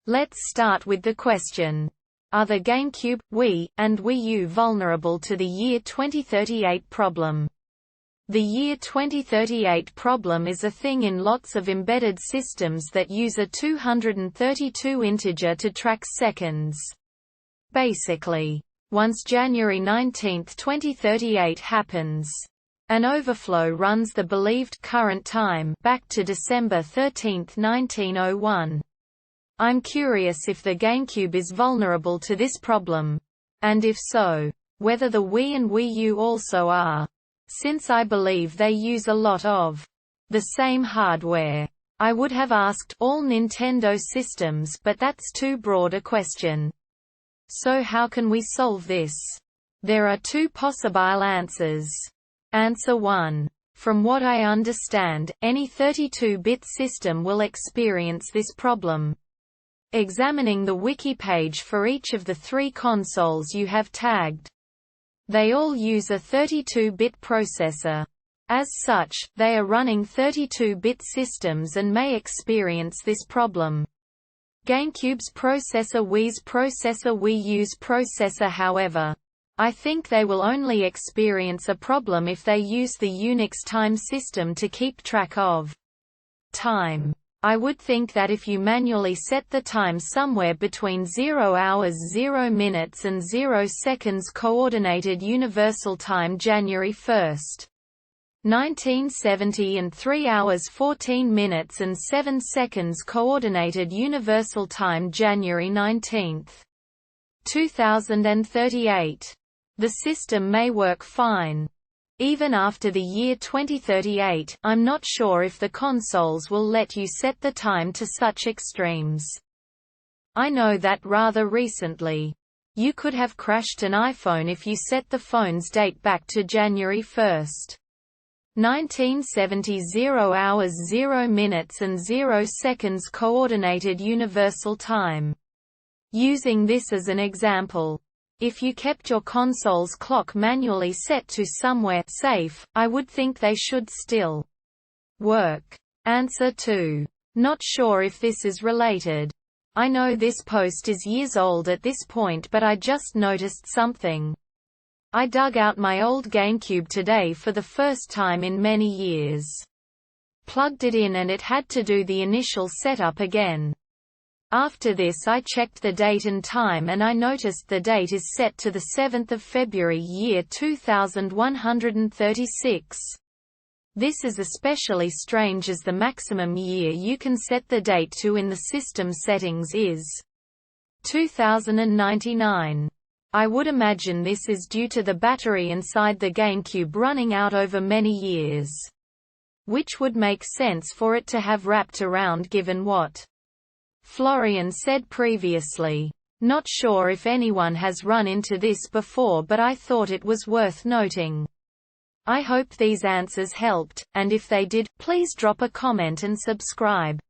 Let's start with the question. Are the GameCube, Wii, and Wii U vulnerable to the year 2038 problem? The year 2038 problem is a thing in lots of embedded systems that use a 232 integer to track seconds. Basically, once January 19, 2038 happens, an overflow runs the believed current time back to December 13, 1901. I'm curious if the GameCube is vulnerable to this problem, and if so, whether the Wii and Wii U also are, since I believe they use a lot of the same hardware. I would have asked all Nintendo systems, but that's too broad a question. So how can we solve this? There are two possible answers. Answer 1. From what I understand, any 32-bit system will experience this problem. Examining the wiki page for each of the three consoles you have tagged, they all use a 32-bit processor. As such, they are running 32-bit systems and may experience this problem. GameCube's processor, Wii's processor, Wii U's processor. However, I think they will only experience a problem if they use the Unix time system to keep track of time. I would think that if you manually set the time somewhere between 0 hours 0 minutes and 0 seconds Coordinated Universal Time January 1, 1970 and 3 hours 14 minutes and 7 seconds Coordinated Universal Time January 19, 2038, the system may work fine. Even after the year 2038, I'm not sure if the consoles will let you set the time to such extremes. I know that rather recently, you could have crashed an iPhone if you set the phone's date back to January 1, 1970 0 hours 0 minutes and 0 seconds Coordinated Universal Time. Using this as an example, if you kept your console's clock manually set to somewhere safe, I would think they should still work. Answer 2. Not sure if this is related. I know this post is years old at this point, but I just noticed something. I dug out my old GameCube today for the first time in many years. Plugged it in and it had to do the initial setup again. After this I checked the date and time and I noticed the date is set to the 7th of February year 2136. This is especially strange as the maximum year you can set the date to in the system settings is 2099. I would imagine this is due to the battery inside the GameCube running out over many years. Which would make sense for it to have wrapped around given what Florian said previously. Not sure if anyone has run into this before, but I thought it was worth noting. I hope these answers helped, and if they did, please drop a comment and subscribe.